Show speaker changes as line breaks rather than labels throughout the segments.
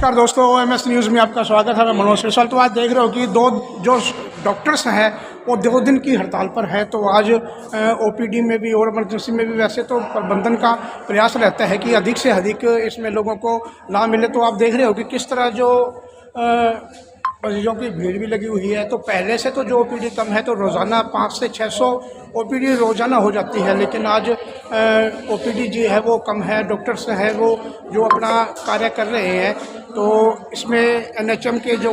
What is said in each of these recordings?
नमस्कार दोस्तों, MS news में आपका स्वागत है। मैं मनोज विशाल। तो आज देख रहे हो कि दो जो डॉक्टर्स हैं वो 2 दिन की हड़ताल पर है। तो आज ओपीडी में भी और इमरजेंसी में भी वैसे तो प्रबंधन का प्रयास रहता है कि अधिक से अधिक इसमें लोगों को लाभ मिले। तो आप देख रहे हो कि किस तरह जो मरीजों की भीड़ भी लगी हुई है। तो पहले से तो जो ओपीडी कम है, तो रोज़ाना 500 से 600 ओपीडी रोज़ाना हो जाती है, लेकिन आज ओपीडी जो है वो कम है। डॉक्टर्स है वो जो अपना कार्य कर रहे हैं। तो इसमें एनएचएम के जो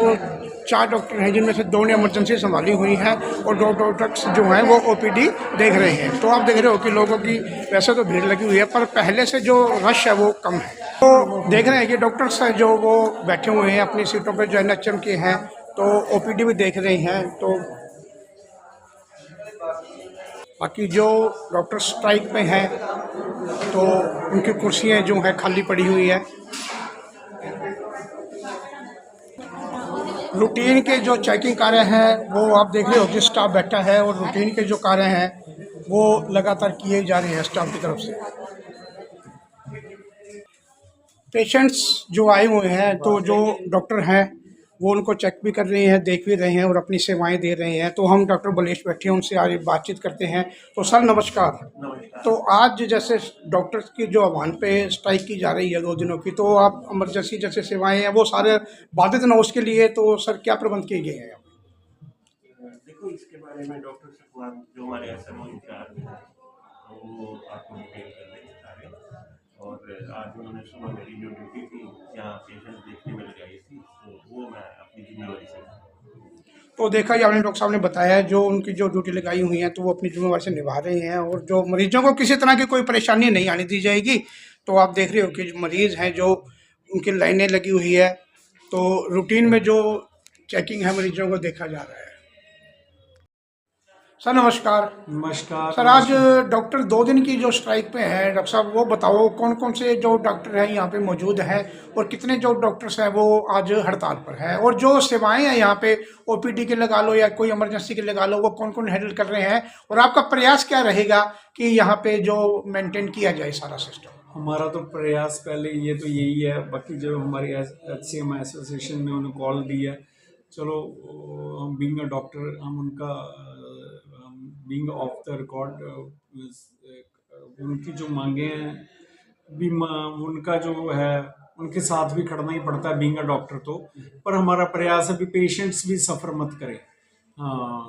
4 डॉक्टर हैं, जिनमें से 2 ने इमरजेंसी संभाली हुई है और 2 डॉक्टर्स जो हैं वो ओपीडी देख रहे हैं। तो आप देख रहे हो कि लोगों की वैसे तो भीड़ लगी हुई है, पर पहले से जो रश है वो कम है। तो देख रहे हैं कि डॉक्टर्स हैं जो वो बैठे हुए हैं अपनी सीटों पर, जो एनएचएम के हैं, तो ओपीडी भी देख रहे हैं। तो बाकी जो डॉक्टर स्ट्राइक पे हैं तो उनकी कुर्सियां जो हैं खाली पड़ी हुई है। रूटीन के जो चेकिंग कार्य हैं वो आप देख रहे हो कि स्टाफ बैठा है, और रूटीन के जो कार्य हैं वो लगातार किए जा रहे हैं स्टाफ की तरफ से। पेशेंट्स जो आए हुए हैं, तो जो डॉक्टर हैं वो उनको चेक भी कर रहे हैं, देख भी रहे हैं और अपनी सेवाएं दे रहे हैं। तो हम डॉक्टर बलेश बैठे हैं, उनसे आज बातचीत करते हैं। तो सर नमस्कार। तो आज जैसे डॉक्टर्स की जो आह्वान पे स्ट्राइक की जा रही है 2 दिनों की, तो आप इमरजेंसी जैसे सेवाएं हैं वो सारे बाधित न हो, उसके लिए तो सर क्या प्रबंध किए गए हैं?
देखो, इसके बारे में डॉक्टर शुक्लान जो हमारे एसएमओ इंचार्ज हैं वो आपको डिटेल कर देंगे सारे। और आज उन्होंने सुबह मेरी जो ड्यूटी थी यहाँ पेशेंट देखने में लगाई थी, तो वो मैं अपनी जिम्मेवारी से।
तो देखा ही आपने, डॉक्टर साहब ने बताया है जो उनकी जो ड्यूटी लगाई हुई है तो वो अपनी जिम्मेवारी से निभा रहे हैं, और जो मरीजों को किसी तरह की कोई परेशानी नहीं आने दी जाएगी। तो आप देख रहे हो कि मरीज़ हैं जो उनकी लाइनें लगी हुई है, तो रूटीन में जो चेकिंग है मरीजों को देखा जा रहा है। सर नमस्कार।
नमस्कार।
सर आज डॉक्टर 2 दिन की जो स्ट्राइक पे है, डॉक्टर साहब वो बताओ कौन कौन से जो डॉक्टर हैं यहाँ पे मौजूद हैं, और कितने जो डॉक्टर्स हैं वो आज हड़ताल पर है, और जो सेवाएं हैं यहाँ पे ओपीडी के लगा लो या कोई इमरजेंसी के लगा लो, वो कौन कौन हैंडल कर रहे हैं, और आपका प्रयास क्या रहेगा कि यहाँ पे जो मेंटेन किया जाए सारा सिस्टम?
हमारा तो प्रयास पहले ये तो यही है, बाकी जो हमारी HCM एसोसिएशन ने उन्हें कॉल दी है, चलो हम बीइंग अ डॉक्टर, हम उनका बीइंग ऑफ द रिकॉर्ड उनकी जो मांगे हैं भी उनका जो है उनके साथ भी खड़ना ही पड़ता है बीइंग अ डॉक्टर। तो पर हमारा प्रयास है भी पेशेंट्स भी सफ़र मत करें। हाँ,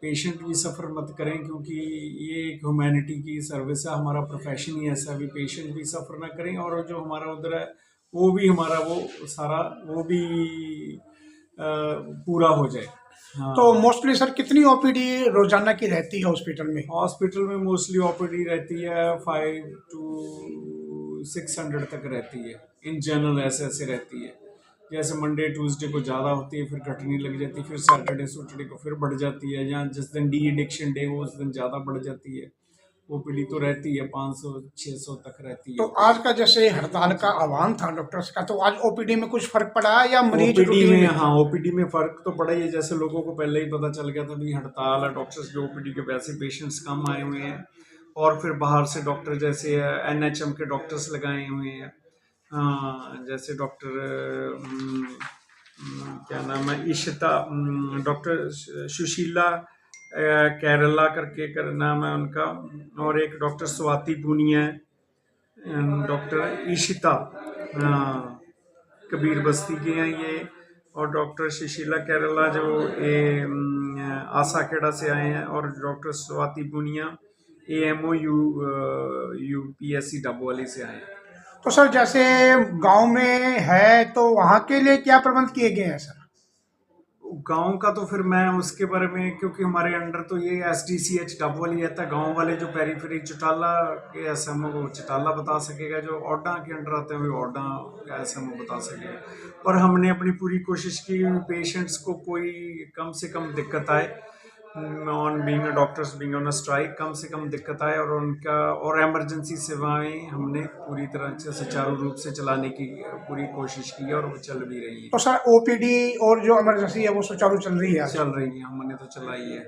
पेशेंट भी सफ़र मत करें, क्योंकि ये एक ह्यूमैनिटी की सर्विस है, हमारा प्रोफेशन ही ऐसा भी पेशेंट भी सफ़र ना करें, और जो हमारा उधर है वो भी हमारा वो सारा वो भी पूरा हो जाए। हाँ।
तो मोस्टली सर कितनी ओपीडी रोजाना की रहती है हॉस्पिटल में?
हॉस्पिटल में मोस्टली ओपीडी रहती है 500 to 600 तक रहती है, इन जनरल ऐसे रहती है। जैसे मंडे ट्यूसडे को ज़्यादा होती है, फिर घटने लग जाती है, फिर सैटरडे को फिर बढ़ जाती है, या जिस दिन डी एडिक्शन डे हो उस दिन ज़्यादा बढ़ जाती है। ओपीडी तो रहती है 500-600 तक रहती है।
तो आज का जैसे हड़ताल का आह्वान था डॉक्टर्स का, तो आज ओपीडी में कुछ फर्क पड़ा है या मरीज
ओपीडी में? हाँ, ओपीडी में फ़र्क तो पड़ा ही है। जैसे लोगों को पहले ही पता चल गया था भी हड़ताल है, डॉक्टर्स के ओपीडी के वैसे पेशेंट्स कम आए हुए हैं, और फिर बाहर से डॉक्टर जैसे एनएचएम के डॉक्टर्स लगाए हुए हैं। जैसे डॉक्टर क्या नाम है, इशिता, डॉक्टर सुशीला केरला करके नाम है उनका, और एक डॉक्टर स्वाति पूनिया है, डॉक्टर इशिता कबीर बस्ती के हैं ये, और डॉक्टर सुशीला केरला जो आशा खेड़ा से आए हैं, और doctor Swati Punia AMO UPSC Dabwali से आए हैं।
तो सर जैसे गांव में है तो वहाँ के लिए क्या प्रबंध किए गए हैं सर?
गांव का तो फिर मैं उसके बारे में, क्योंकि हमारे अंडर तो ये SDCH डबवाली आता है, गांव वाले जो पेरीफेरी चौटाला के SMO को चौटाला बता सकेगा, जो ओडा के अंडर आते हैं वो ओडा का SMO बता सकेगा। और हमने अपनी पूरी कोशिश की पेशेंट्स को कोई कम से कम दिक्कत आए, on being doctors being on a strike, कम से कम दिक्कत आए, और उनका और इमरजेंसी सेवाएं हमने पूरी तरह से सुचारू रूप से चलाने की पूरी कोशिश की है, और वो चल भी रही है।
तो सर ओपीडी और जो इमरजेंसी है वो सुचारू चल रही है?
चल रही है, हमने तो चलाई है।